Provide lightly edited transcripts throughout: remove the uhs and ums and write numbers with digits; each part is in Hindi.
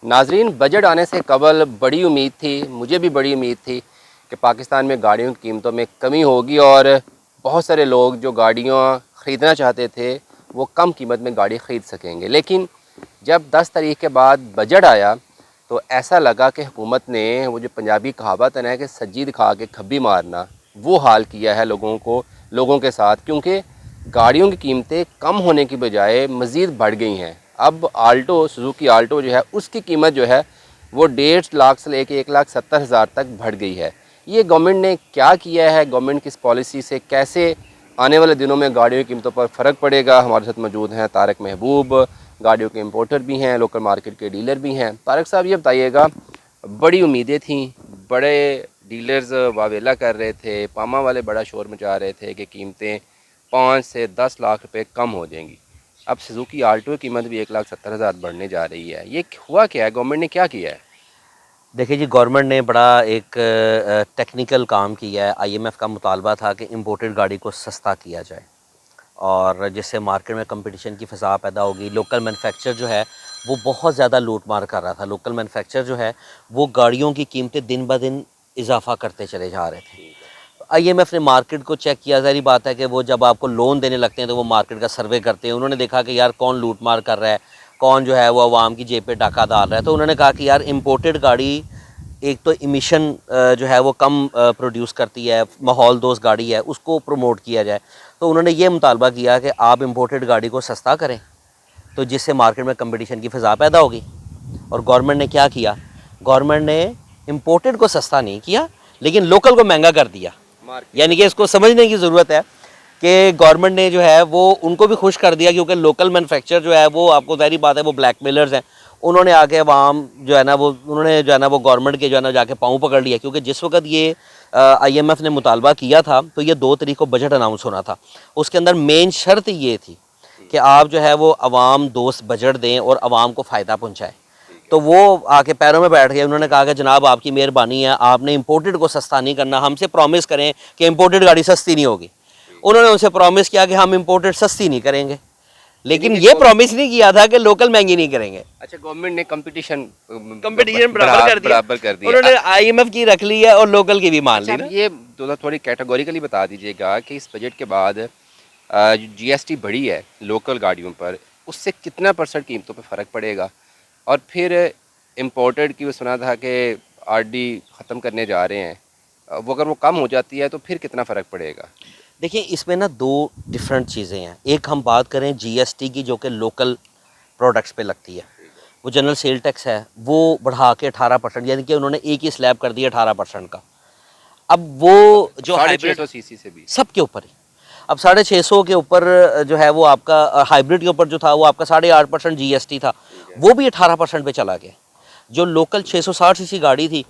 नाजरीन, बजट आने से कबल बड़ी उम्मीद थी, मुझे भी बड़ी उम्मीद थी कि पाकिस्तान में गाड़ियों की कीमतों में कमी होगी और बहुत सारे लोग जो गाड़ियाँ ख़रीदना चाहते थे वो कम कीमत में गाड़ी ख़रीद सकेंगे। लेकिन जब 10 तारीख के बाद बजट आया तो ऐसा लगा कि हुकूमत ने वो जो पंजाबी कहावत है ना कि सज्जी दिखा के खब्बी मारना, वो हाल किया है लोगों के साथ, क्योंकि गाड़ियों की कीमतें कम होने की बजाय मज़ीद बढ़ गई हैं। अब आल्टो, सुजुकी आल्टो जो है उसकी कीमत जो है वो 1.5 लाख से लेके 1,70,000 तक बढ़ गई है। ये गवर्नमेंट ने क्या किया है, गवर्नमेंट की इस पॉलिसी से कैसे आने वाले दिनों में गाड़ियों की कीमतों पर फ़र्क पड़ेगा। हमारे साथ मौजूद हैं तारक महबूब, गाड़ियों के इंपोर्टर भी हैं, लोकल मार्केट के डीलर भी हैं। तारक साहब, ये बताइएगा, बड़ी उम्मीदें थीं, बड़े डीलर्स वावेला कर रहे थे, पामा वाले बड़ा शोर मचा रहे थे कि कीमतें 5 से 10 लाख रुपए कम हो जाएंगी। अब सुजुकी आल्टो की कीमत भी 1,70,000 बढ़ने जा रही है। ये हुआ क्या है, गवर्नमेंट ने क्या किया है? देखिए जी, गवर्नमेंट ने बड़ा एक टेक्निकल काम किया है। आईएमएफ का मुतालबा था कि इंपोर्टेड गाड़ी को सस्ता किया जाए और जिससे मार्केट में कंपटीशन की फ़ज़ा पैदा होगी। लोकल मैन्युफैक्चर जो है वो बहुत ज़्यादा लूट मार कर रहा था। लोकल मैन्युफैक्चर जो है वो गाड़ियों की कीमतें दिन ब दिन इजाफा करते चले जा रहे थे। आईएमएफ ने मार्केट को चेक किया। ज़ाहिर बात है कि वो जब आपको लोन देने लगते हैं तो वो मार्केट का सर्वे करते हैं। उन्होंने देखा कि यार कौन लूट मार कर रहा है, कौन जो है वो आवाम की जेब पे डाका डाल रहा है। तो उन्होंने कहा कि यार इंपोर्टेड गाड़ी एक तो इमिशन जो है वो कम प्रोड्यूस करती है, माहौल दोस्त गाड़ी है, उसको प्रमोट किया जाए। तो उन्होंने ये मुतालबा किया कि आप इंपोर्टेड गाड़ी को सस्ता करें तो जिससे मार्केट में कंपटीशन की फ़ज़ा पैदा होगी। और गवर्नमेंट ने क्या किया, गवर्नमेंट ने इंपोर्टेड को सस्ता नहीं किया लेकिन लोकल को महंगा कर दिया। यानी कि इसको समझने की ज़रूरत है कि गवर्नमेंट ने जो है वो उनको भी खुश कर दिया, क्योंकि लोकल मैन्युफैक्चर जो है वो, आपको ज़ाहिर बात है, वो ब्लैकमेलर्स हैं। उन्होंने आके अवाम जो है ना वो, उन्होंने जो है ना वो गवर्नमेंट के जो है ना जाके पाँव पकड़ लिया। क्योंकि जिस वक्त ये आईएमएफ ने मुतालबा किया था तो ये 2 तारीख को बजट अनाउंस होना था। उसके अंदर मेन शर्त ये थी कि आप जो है वो अवाम दोस्त बजट दें और अवाम को फ़ायदा पहुँचाएँ। तो वो आके पैरों में बैठ गए। उन्होंने कहा कि जनाब आपकी मेहरबानी है, आपने इंपोर्टेड को सस्ता नहीं करना, हमसे प्रॉमिस करें कि इंपोर्टेड गाड़ी सस्ती नहीं होगी। उन्होंने उनसे प्रॉमिस किया कि हम इंपोर्टेड सस्ती नहीं करेंगे, लेकिन ये प्रॉमिस नहीं किया था कि लोकल महंगी नहीं करेंगे। अच्छा, गवर्नमेंट ने कंपटीशन बराबर कर दिया। उन्होंने आईएमएफ की रख ली है और लोकल की भी मान ली ना। ये थोड़ी कैटेगोरिकली बता दीजिएगा कि इस बजट के बाद जीएसटी बढ़ी है लोकल गाड़ियों पर, उससे कितना % कीमतों पे फ़र्क पड़ेगा? और फिर इम्पोर्टेड की वो सुना था कि आरडी ख़त्म करने जा रहे हैं, वो अगर वो कम हो जाती है तो फिर कितना फ़र्क पड़ेगा? देखिए, इसमें ना 2 डिफरेंट चीज़ें हैं। एक हम बात करें जीएसटी की, जो कि लोकल प्रोडक्ट्स पे लगती है। वो जनरल सेल टैक्स है, वो बढ़ा के 18%, यानी कि उन्होंने एक ही स्लैब कर दिया 18% का। अब वो जो हाइब्रिड 650 सीसी से भी सबके ऊपर है। अब 650 के ऊपर जो है वो आपका हाइब्रिड के ऊपर जो था वो आपका 8.5% जीएसटी था, वो भी 18% पे चला गया। जो लोकल 660 सीसी गाड़ी थी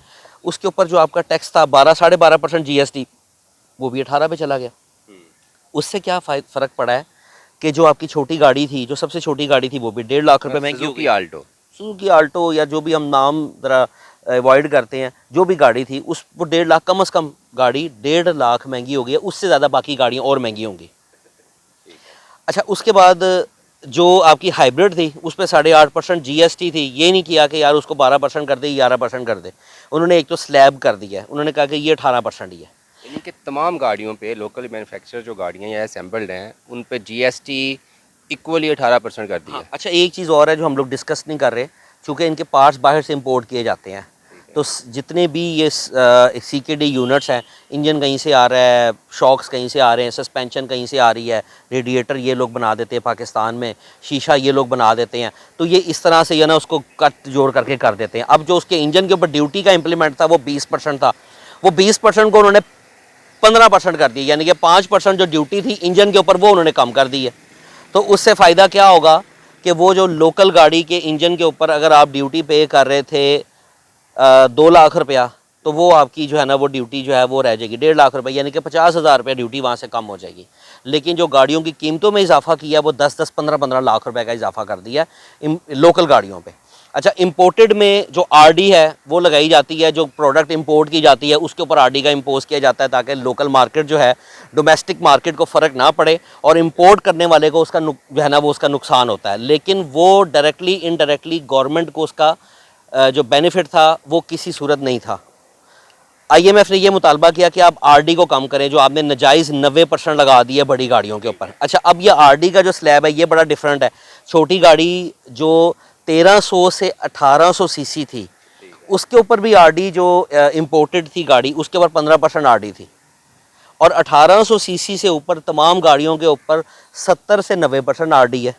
उसके ऊपर जो आपका टैक्स था 12-12.5% जीएसटी, वो भी 18 पे चला गया। उससे क्या फ़र्क पड़ा है कि जो आपकी छोटी गाड़ी थी, जो सबसे छोटी गाड़ी थी, वो भी 1.5 लाख रुपए महंगी हो गई। सुजुकी आल्टो या जो भी हम नाम ज़रा अवॉइड करते हैं, जो भी गाड़ी थी उस वो 1.5 लाख, कम से कम गाड़ी 1.5 लाख महंगी हो गई है। उससे ज़्यादा बाकी गाड़ियाँ और महंगी होंगी। अच्छा, उसके बाद जो आपकी हाइब्रिड थी उस पर 8.5% जीएसटी थी। ये नहीं किया कि यार उसको 12% कर दे, 11% कर दे। उन्होंने एक तो स्लैब कर दिया है, उन्होंने कहा कि ये 18% ही है। यानी कि तमाम गाड़ियों पे, लोकल मैन्युफैक्चर जो गाड़ियाँ या असेंबल्ड हैं, उन पे जीएसटी इक्वली 18% कर दिया हाँ, है। अच्छा, एक चीज़ और है जो हम लोग डिस्कस नहीं कर रहे, चूँकि इनके पार्ट्स बाहर से इंपोर्ट किए जाते हैं। तो जितने भी ये सीकेडी यूनिट्स हैं, इंजन कहीं से आ रहा है, शॉक्स कहीं से आ रहे हैं, सस्पेंशन कहीं से आ रही है, रेडिएटर ये लोग बना देते हैं पाकिस्तान में, शीशा ये लोग बना देते हैं। तो ये इस तरह से ये ना उसको कट जोड़ करके कर देते हैं। अब जो उसके इंजन के ऊपर ड्यूटी का इम्प्लीमेंट था वो 20% था, वो 20% को उन्होंने 15% कर दिया। यानी कि 5% जो ड्यूटी थी इंजन के ऊपर वो उन्होंने कम कर दी है। तो उससे फ़ायदा क्या होगा कि वो जो लोकल गाड़ी के इंजन के ऊपर अगर आप ड्यूटी पे कर रहे थे 2 लाख रुपया, तो वो आपकी जो है ना वो ड्यूटी जो है वो रह जाएगी 1.5 लाख रुपये, यानी कि 50,000 रुपये ड्यूटी वहाँ से कम हो जाएगी। लेकिन जो गाड़ियों की कीमतों में इजाफा किया वो 10-10, 15-15 लाख रुपए का इजाफा कर दिया लोकल गाड़ियों पे। अच्छा, इंपोर्टेड में जो आरडी है वो लगाई जाती है, जो प्रोडक्ट इंपोर्ट की जाती है उसके ऊपर आरडी का इम्पोज किया जाता है, ताकि लोकल मार्केट जो है, डोमेस्टिक मार्केट को फ़र्क ना पड़े और इंपोर्ट करने वाले को उसका जो है ना वो उसका नुकसान होता है। लेकिन वो डायरेक्टली इनडायरेक्टली गवर्नमेंट को उसका जो बेनिफिट था वो किसी सूरत नहीं था। आईएमएफ ने ये मुतालबा किया कि आप आरडी को कम करें, जो आपने नजायज़ 90% लगा दी है बड़ी गाड़ियों के ऊपर। अच्छा, अब ये आरडी का जो स्लैब है ये बड़ा डिफरेंट है। छोटी गाड़ी जो 1300 से 1800 सीसी थी उसके ऊपर भी आरडी, जो इम्पोर्टेड थी गाड़ी उसके ऊपर 15% आरडी थी, और 1800 सीसी से ऊपर तमाम गाड़ियों के ऊपर 70 से 90% आरडी है।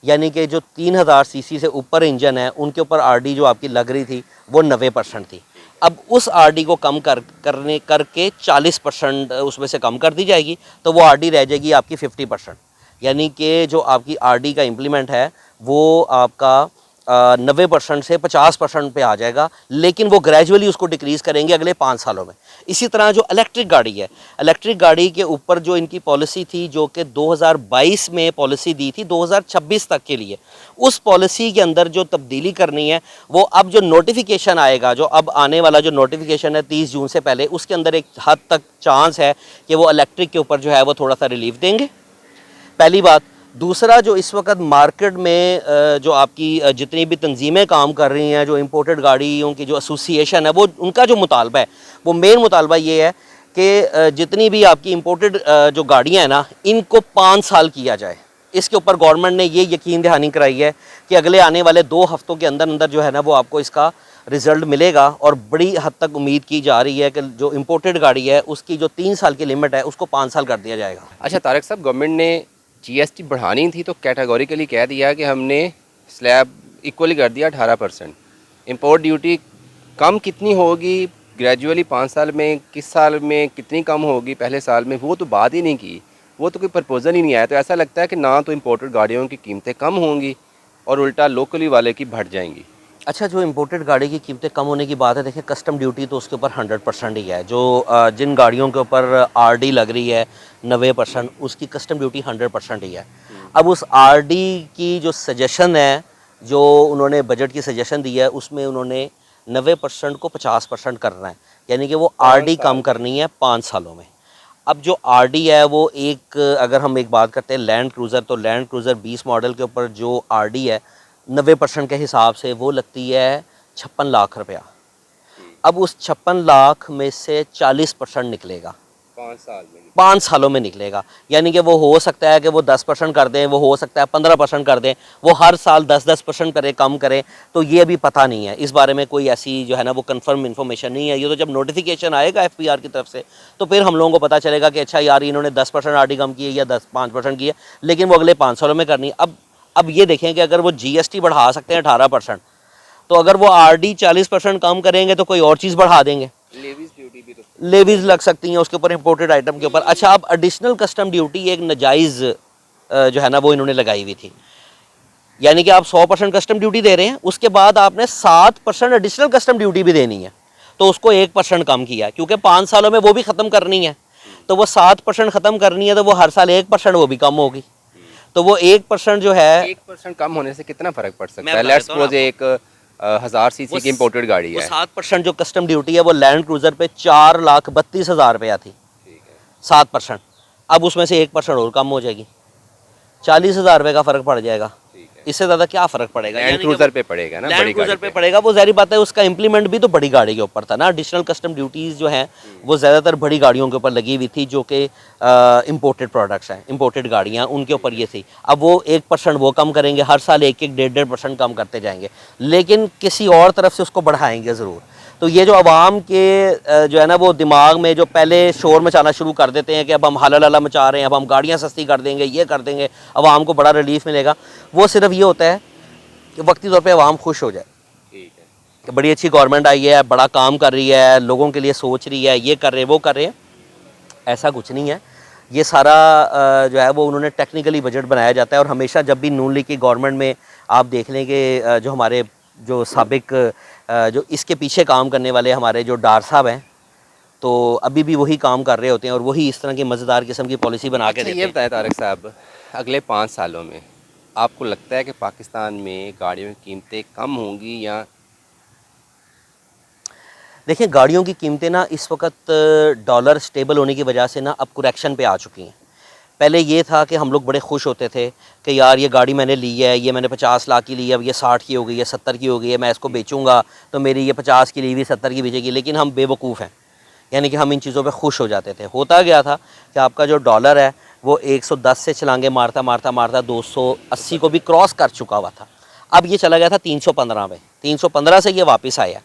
यानी कि जो 3000 सीसी से ऊपर इंजन है उनके ऊपर आरडी जो आपकी लग रही थी वो 90% थी। अब उस आरडी को कम करके 40% उसमें से कम कर दी जाएगी, तो वो आरडी रह जाएगी आपकी 50%। यानी कि जो आपकी आरडी का इम्प्लीमेंट है वो आपका 90% से 50% पे आ जाएगा, लेकिन वो ग्रेजुअली उसको डिक्रीज़ करेंगे अगले 5 सालों में। इसी तरह जो इलेक्ट्रिक गाड़ी है, इलेक्ट्रिक गाड़ी के ऊपर जो इनकी पॉलिसी थी, जो कि 2022 में पॉलिसी दी थी 2026 तक के लिए, उस पॉलिसी के अंदर जो तब्दीली करनी है वो अब जो नोटिफिकेशन आएगा, जो अब आने वाला जो नोटिफिकेशन है 30 जून से पहले, उसके अंदर एक हद तक चांस है कि वो इलेक्ट्रिक के ऊपर जो है वो थोड़ा सा रिलीफ देंगे, पहली बात। दूसरा, जो इस वक्त मार्केट में जो आपकी जितनी भी तंजीमें काम कर रही हैं, जो इंपोर्टेड गाड़ियों की जो एसोसिएशन है, वो उनका जो मुतालबा है, वो मेन मुतालबा ये है कि जितनी भी आपकी इंपोर्टेड जो गाड़ियाँ हैं ना, इनको 5 साल किया जाए। इसके ऊपर गवर्नमेंट ने ये यकीन दहानी कराई है कि अगले आने वाले 2 हफ्तों के अंदर अंदर जो है ना वो आपको इसका रिज़ल्ट मिलेगा, और बड़ी हद तक उम्मीद की जा रही है कि जो इंपोर्टेड गाड़ी है उसकी जो 3 साल की लिमिट है उसको 5 साल कर दिया जाएगा। अच्छा तारिक साहब, गवर्नमेंट ने जीएसटी बढ़ानी थी तो कैटेगोरिकली कह दिया कि हमने स्लैब इक्वली कर दिया 18%। इंपोर्ट ड्यूटी कम कितनी होगी ग्रेजुअली 5 साल में, किस साल में कितनी कम होगी पहले साल में, वो तो बात ही नहीं की, वो तो कोई प्रपोजल ही नहीं आया। तो ऐसा लगता है कि ना तो इंपोर्टेड गाड़ियों की कीमतें कम होंगी और उल्टा लोकली वाले की बढ़ जाएंगी। अच्छा, जो इंपोर्टेड गाड़ी की कीमतें कम होने की बात है, देखिए कस्टम ड्यूटी तो उसके ऊपर 100% ही है। जो जिन गाड़ियों के ऊपर आरडी लग रही है 90%, उसकी कस्टम ड्यूटी 100% ही है। अब उस आरडी की जो सजेशन है, जो उन्होंने बजट की सजेशन दी है, उसमें उन्होंने 90% को 50% करना है, यानी कि वो आरडी कम करनी है 5 सालों में। अब जो आरडी है वो एक, अगर हम एक बात करते हैं लैंड क्रूज़र, तो लैंड क्रूज़र 20 मॉडल के ऊपर जो आरडी है 90% के हिसाब से वो लगती है 56 लाख रुपया। अब उस 56 लाख में से 40% निकलेगा 5 सालों में निकलेगा। यानी कि वो हो सकता है कि वो 10% कर दें, वो हो सकता है 15% कर दें, वो हर साल 10% करें, कम करें, तो ये अभी पता नहीं है। इस बारे में कोई ऐसी जो है ना वो कंफर्म इन्फॉर्मेशन नहीं है। ये तो जब नोटिफिकेशन आएगा एफपीआर की तरफ से तो फिर हम लोगों को पता चलेगा कि अच्छा यार इन्होंने 10% आरडी कम की है या 5% की है, लेकिन वो अगले 5 सालों में करनी है। अब ये देखें कि अगर वो जीएसटी बढ़ा सकते हैं 18%, तो अगर वो आरडी 40% कम करेंगे तो कोई और चीज़ बढ़ा देंगे, लेवीज लग सकती हैं उसके ऊपर, इंपोर्टेड आइटम के ऊपर। अच्छा, अब एडिशनल कस्टम ड्यूटी एक नाजायज़ जो है ना वो इन्होंने लगाई हुई थी, यानी कि आप 100% कस्टम ड्यूटी दे रहे हैं, उसके बाद आपने 7% एडिशनल कस्टम ड्यूटी भी देनी है, तो उसको 1% कम किया, क्योंकि 5 सालों में वो भी ख़त्म करनी है, तो वो 7% ख़त्म करनी है, तो वो हर साल 1% वो भी कम होगी, तो वो 1% जो है, 1% कम होने से कितना फ़र्क पड़ सकता है? लेट्स सपोज एक 1000 सीसी की इंपोर्टेड गाड़ी है, 7% जो कस्टम ड्यूटी है वो लैंड क्रूज़र पे 4,32,000 रुपया थी, 7%। अब उसमें से 1% और कम हो जाएगी, 40,000 रुपये का फ़र्क पड़ जाएगा। इससे ज़्यादा क्या फ़र्क पड़ेगा? लैंड क्रूज़र पे पड़ेगा ना, लैंड क्रूज़र पे पड़ेगा। वो ज़ाहिर बात है उसका इम्प्लीमेंट भी तो बड़ी गाड़ी के ऊपर था ना। एडिशनल कस्टम ड्यूटीज़ जो हैं वो ज़्यादातर बड़ी गाड़ियों के ऊपर लगी हुई थी, जो कि इंपोर्टेड प्रोडक्ट्स हैं, इंपोर्टेड गाड़ियाँ, उनके ऊपर ये थी। अब वो 1% वो कम करेंगे, हर साल 1-1, 1.5% कम करते जाएंगे, लेकिन किसी और तरफ से उसको बढ़ाएंगे ज़रूर। तो ये जो आवाम के जो है ना वो दिमाग में जो पहले शोर मचाना शुरू कर देते हैं कि अब हम हला लला मचा रहे हैं, अब हम गाड़ियाँ सस्ती कर देंगे, ये कर देंगे, आवाम को बड़ा रिलीफ मिलेगा, वो सिर्फ ये होता है कि वक्ती तौर पे आवाम खुश हो जाए कि बड़ी अच्छी गवर्नमेंट आई है, बड़ा काम कर रही है, लोगों के लिए सोच रही है, ये कर रहे हैं, वो कर रहे हैं। ऐसा कुछ नहीं है। ये सारा जो है वो उन्होंने टेक्निकली बजट बनाया जाता है, और हमेशा जब भी नून लीग की गवर्नमेंट में आप देख लें कि जो हमारे जो साबिक जो इसके पीछे काम करने वाले हमारे जो डार साहब हैं, तो अभी भी वही काम कर रहे होते हैं और वही इस तरह की मज़ेदार किस्म की पॉलिसी बना के देते हैं। ये बताएं तारिक साहब, अगले 5 सालों में आपको लगता है कि पाकिस्तान में गाड़ियों की कीमतें कम होंगी या? देखिए, गाड़ियों की कीमतें ना इस वक्त डॉलर स्टेबल होने की वजह से ना अब करेक्शन पे आ चुकी हैं। पहले ये था कि हम लोग बड़े खुश होते थे कि यार ये गाड़ी मैंने ली है, ये मैंने 50 लाख की ली है, अब ये 60 की हो गई है, 70 की हो गई है, मैं इसको बेचूंगा तो मेरी ये 50 की ली हुई 70 की बेचेगी। लेकिन हम बेवकूफ़ हैं, यानी कि हम इन चीज़ों पे खुश हो जाते थे। होता गया था कि आपका जो डॉलर है वो 110 से छलांगे मारता मारता मारता 280 को भी क्रॉस कर चुका हुआ था। अब ये चला गया था 315 पे, 315 से ये वापस आया।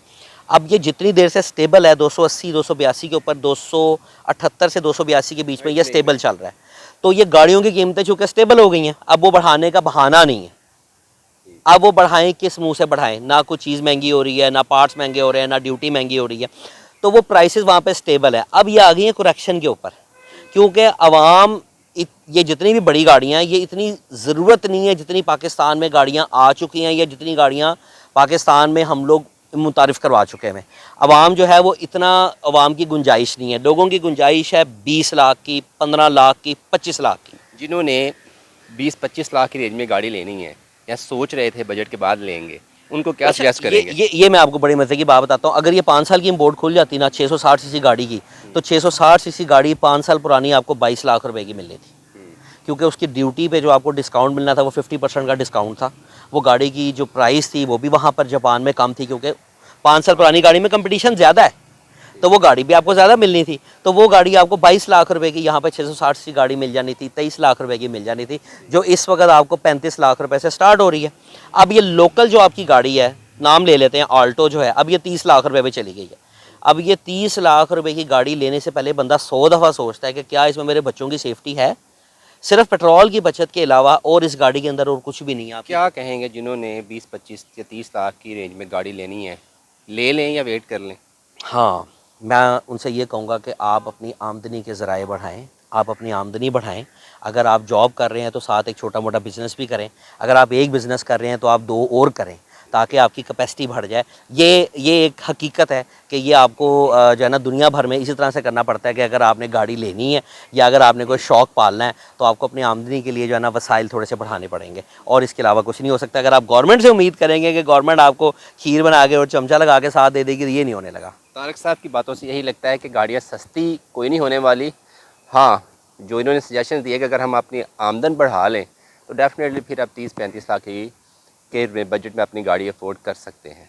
अब ये जितनी देर से स्टेबल है 280 282 के ऊपर, 278 से 282 के बीच में ये स्टेबल चल रहा है। तो ये गाड़ियों की कीमतें चूँकि स्टेबल हो गई हैं, अब वो बढ़ाने का बहाना नहीं है। अब वो बढ़ाएं किस मुंह से बढ़ाएं, ना कोई चीज़ महंगी हो रही है, ना पार्ट्स महंगे हो रहे हैं, ना ड्यूटी महंगी हो रही है, तो वो प्राइसेस वहाँ पे स्टेबल है। अब ये आ गई हैं करेक्शन के ऊपर, क्योंकि आवाम ये जितनी भी बड़ी गाड़ियाँ हैं ये इतनी ज़रूरत नहीं है जितनी पाकिस्तान में गाड़ियाँ आ चुकी हैं या जितनी गाड़ियाँ पाकिस्तान में हम लोग मुतारिफ़ करवा चुके हैं। आवाम जो है वो इतना, आवाम की गुंजाइश नहीं है। लोगों की गुंजाइश है 20 लाख की, 15 लाख की, 25 लाख की। जिन्होंने 20-25 लाख की रेंज में गाड़ी लेनी है या सोच रहे थे बजट के बाद लेंगे, उनको क्या अच्छा, सजेस्ट करेंगे? ये मैं आपको बड़ी मजे की बात बताता हूँ। अगर ये 5 साल की इम्पोर्ट खुल जाती ना 660 सीसी गाड़ी की, तो 660 सीसी गाड़ी 5 साल पुरानी आपको 22 लाख रुपए की मिलनी थी, क्योंकि उसकी ड्यूटी पे जो आपको डिस्काउंट मिलना था वो 50% का डिस्काउंट था। वो गाड़ी की जो प्राइस थी वो भी वहाँ पर जापान में कम थी, क्योंकि 5 साल पुरानी गाड़ी में कंपटीशन ज़्यादा है, तो वो गाड़ी भी आपको ज़्यादा मिलनी थी। तो वो गाड़ी आपको 22 लाख रुपए की यहाँ पर 660 की गाड़ी मिल जानी थी, 23 लाख रुपए की मिल जानी थी, जो इस वक्त आपको 35 लाख रुपए से स्टार्ट हो रही है। अब ये लोकल जो आपकी गाड़ी है, नाम ले लेते हैं आल्टो जो है, अब ये 30 लाख रुपए पे चली गई है। अब ये 30 लाख रुपए की गाड़ी लेने से पहले बंदा 100 दफ़ा सोचता है कि क्या इसमें मेरे बच्चों की सेफ्टी है। सिर्फ पेट्रोल की बचत के अलावा और इस गाड़ी के अंदर और कुछ भी नहीं है। आप क्या कहेंगे जिन्होंने 20-25 या 30 लाख की रेंज में गाड़ी लेनी है, ले लें या वेट कर लें? हाँ, मैं उनसे ये कहूँगा कि आप अपनी आमदनी के ज़राए बढ़ाएं, आप अपनी आमदनी बढ़ाएं। अगर आप जॉब कर रहे हैं तो साथ एक छोटा मोटा बिज़नेस भी करें। अगर आप एक बिज़नेस कर रहे हैं तो आप 2 और करें, ताकि आपकी कैपेसिटी बढ़ जाए। ये एक हकीकत है कि ये आपको जो है ना दुनिया भर में इसी तरह से करना पड़ता है कि अगर आपने गाड़ी लेनी है या अगर आपने कोई शौक़ पालना है तो आपको अपनी आमदनी के लिए जो है ना वसाइल थोड़े से बढ़ाने पड़ेंगे, और इसके अलावा कुछ नहीं हो सकता। अगर आप गवर्नमेंट से उम्मीद करेंगे कि गवर्नमेंट आपको खीर बना के और चमचा लगा के साथ दे देगी, तो ये नहीं होने लगा। तारक साहब की बातों से यही लगता है कि गाड़ियाँ सस्ती कोई नहीं होने वाली। हाँ, जो इन्होंने सजेशन दिए कि अगर हम अपनी आमदन बढ़ा लें तो डेफ़िनेटली फिर आप 30-35 लाख के बजट में अपनी गाड़ी अफोर्ड कर सकते हैं।